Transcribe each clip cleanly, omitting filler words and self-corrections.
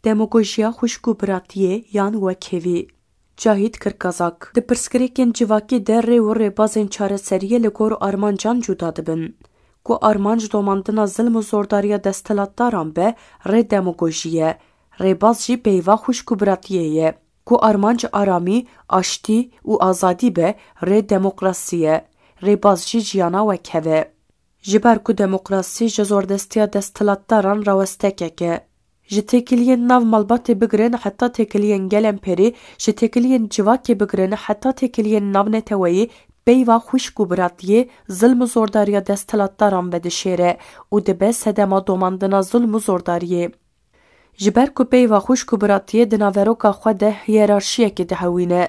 Demagojiya xuşkûbiratiye yan wekevî. Cahît Kirkazak di pirsgirêkên civakî de rê û rêbazên çareseriyê li gor armancan cuda dibin. Ku armanc domandina zilm û zordariya desthilatdaran be rê demagojî ye, rêbaz jî peyva xuşkûbiratiyê ye. Ku armanc aramî, aştî û azadî be rê demokrasî ye, rêbaz jî jiyana wekheve. Ji ber ku demokrasî ji zordestiya desthilatdaran rawestekek e. Ji têkiliyên nav malbatê bigirin heta têkiliyên gelên perî, ji têkiliyên civakê bigirin heta têkiliyên nav neteweyî peyva xuşkûbiratiyê zilm û zordariya desthilatdaran vedişêre û dibe sedema domandina zilm û zordariyê. Ji ber ku peyva xuşkûbiratiyê di naveroka xwe de hiyerarşiyekê dihewîne.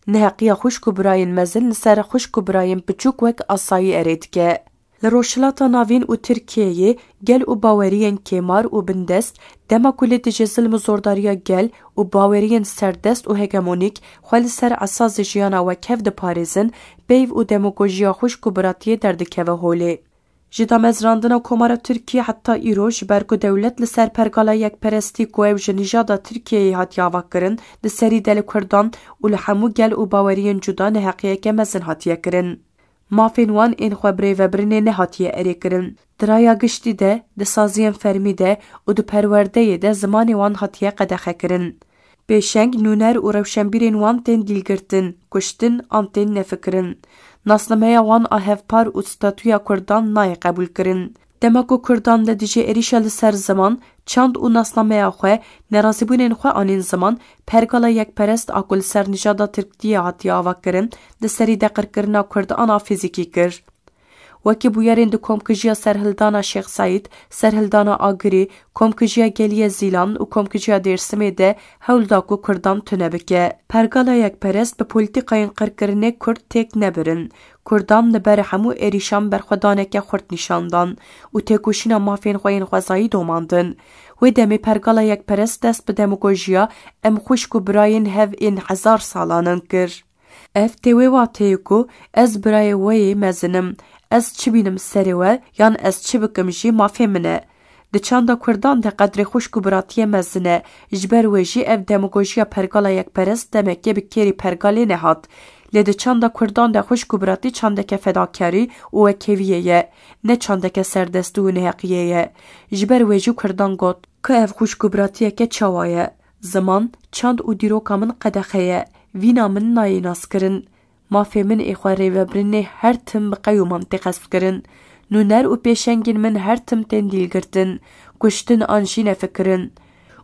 Neheqiya xuşkûbirayên mezin li ser xuşkûbirayên biçûk wek asayî erê dike. Li Rojhilata Navîn û Tirkiyeyê gel û baweriyên kêmar û bindest dema ku lê dijî zilm û zordariya gel û baweriyên serdest û hegemonîk xwe li ser esasê jiyana wekhev diparêzin, peyv û demagojiya xuşkûbiratiyê derdikeve holê. Ji damezrandina Komara Tirkiye heta îro ji ber ku dewlet li ser pergala yekperestî ku ew ji nîjada Tirkiyeyê hatiye avakirin, di serî delê Kurdan û li hemû gel û baweriyên cuda neheqiyeke mezin hatiye kirin. Mafên wan ên xwe bi rêvebirinê nehatiye erêkirin. Di raya giştî de, di saziyên fermî de û di perwerdeyê de zimanê wan hatiye qedexekirin. Pêşeng, nûner û rewşenbîrên wan tên dîlgirtin, kuştin an tên nefikirin. Nasnameya wan a hevpar û statuya Kurdan nayê qebûlkirin. Dema ku Kurdan li dijî êrişa li ser ziman, çand û nasnameya xwe, nerazîbûnên xwe anên ziman, pergala yekperest a ku li ser nîjada Tirkiyeyê hatiye avakirin, di serî deqirkirina Kurdan fîzîkî kir. Wekî bûyerên di komkijiya serhildana Şêx Saîd, serhildana Agirî, komkijiya Geliye Zîlan û komkijiya Dêrsimê de hewl da ku Kurdan tune bike. Pergala yekperest bi polîtîkayên qirkirinê Kurd têk nebirin. Kurdan li ber hemû êrîşan berxwedaneke xurt nîşandan û têkoşîna mafên xwe yên xwezayî domandin. Wê demê pergala yekperest dest bi demagojiya em xuşkûbirayên hev ên hezar salanan kir. Ev tê wê wateyê ku ez birayê we yê mezinim, ez çi bînim serê we yan ez çi bikim jî mafê min e. Di çanda Kurdan de qedrê xuşkûbiratiyê mezin e, ji ber wê jî ev demagojiya pergala yekperest demekê bi kêrî pergalê nehat. Lê di çanda Kurdan de xuşkûbiratî çandeke fedakarî û wekeviyê ye, ne çandeke serdestî û neheqiyê ye. Ji ber wê jî Kurdan got ku ev xuşkûbiratiyeke çawa ye. Ziman, çand û dîroka min qedexe ye, vîna min nayê naskirin. Mafê min ê xwe rêvebirinê her tim bi qey û mantîq hezkirin. Nûner û pêşengên min her tim tên dîlgirtin, kuştin an jî nefikirin.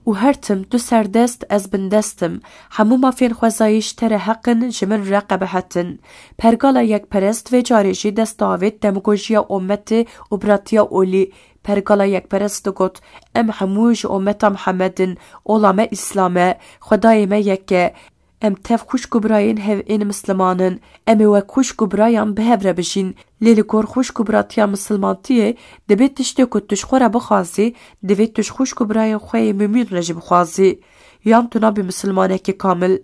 û her tim tu serdest ez bindestim. Hemû mafên xwezayî ji te re heqin, ji min re qebehetin. Pergala yekperest vê carê jî dest davêt demagojiya ommetê û biratiya olî. Pergala yekperest digot, em hemû ji ommeta Mihemedin, ola me İslam e, xwedayê me yek e. Em tev xuşkûbirayên hev ên mislimanin, em ê wek xuşkûbirayan bi hev re bijîn. Lê li gor xuşkûbiratiya misilmantiyê dibe tiştê ku tu ji xwe re bixwazî, divê tu ji xuşkûbirayên xwe yê mümîn re jî bixwazî. Yan tu nabî misilmanekî kamil.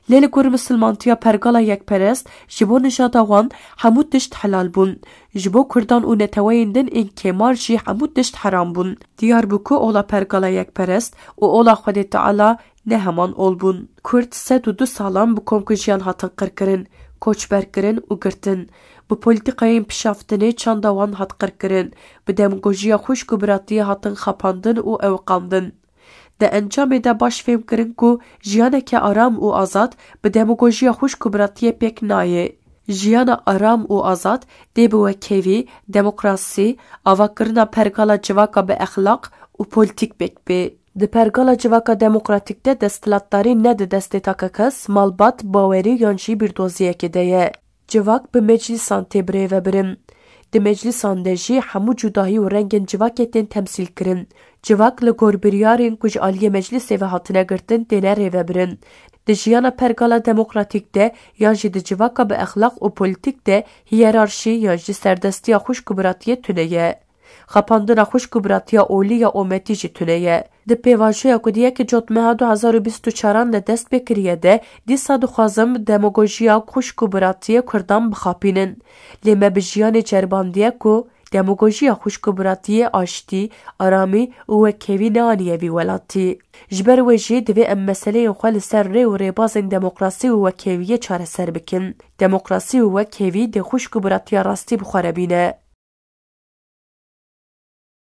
Lê li gor misilmantiya pergala yekperest, ji bo nijada wan hemû tişt helal bûn. Ji bo Kurdan û neteweyên din ên kêmar jî hemû tişt heram bûn. Diyar bû ku ola pergala yekperest û ola Xwedê Teala ne heman olbûn. Kurd 102 salan bu komkijiyan hatin qirkirin, koçberkirin û girtin. Bu polîtîkayên pişaftinê çanda wan hat qirkirin, bi demagojiya xuşkûbiratiyê hatin xapandin û ewqandin. Di encamê de baş fêm kirin ku jiyaneke aram û azad bi demagojiya xuşkûbiratiyê pêk nayê. Jiyana aram û azad dê bi wekevî, demokrasî, avakirina pergala civaka bi exlaq û polîtîk pêk bê. Di pergala civaka demokratîk de desthilatdarî ne di destê taka kes, malbat, bawerî yan jî bîrdoziyekê de ye. Civak bi meclîsan tê birêvebirin. Di meclîsan de jî hemû cudahî û rengên civakê tên temsîl kirin. Civak li gor biryarên ku ji aliyê meclîsê ve hatine girtin têne rêvebirin. Di jiyana pergala demokratîk de yan jî di civaka bi exlaq û polîtîk de hiyerarşî yan jî serdestiya xuşkûbiratiyê tune ye. Xapandina xuşkûbiratiya olî ya ommetî jî tune ye. Di pêvajoya ku diyekî cotmeha 2024 de dest pê kiriye de, dîsa dixwazim demagojiya xuşkûbiratiyê Kurdan bixapînin. Lê me bi jiyanê ceribandîye ku دموگوژیا خوشکبراتیه آشتی آرامی و وکیوی نانیه وی ولاتی. جبر و جی دوی ام مسئله خوال سر ری و ریباز دموکراسی و وکیویه چاره سر بکن. دموکراسی و وکیوی ده خوشکبراتیا راستی بخوره بینه.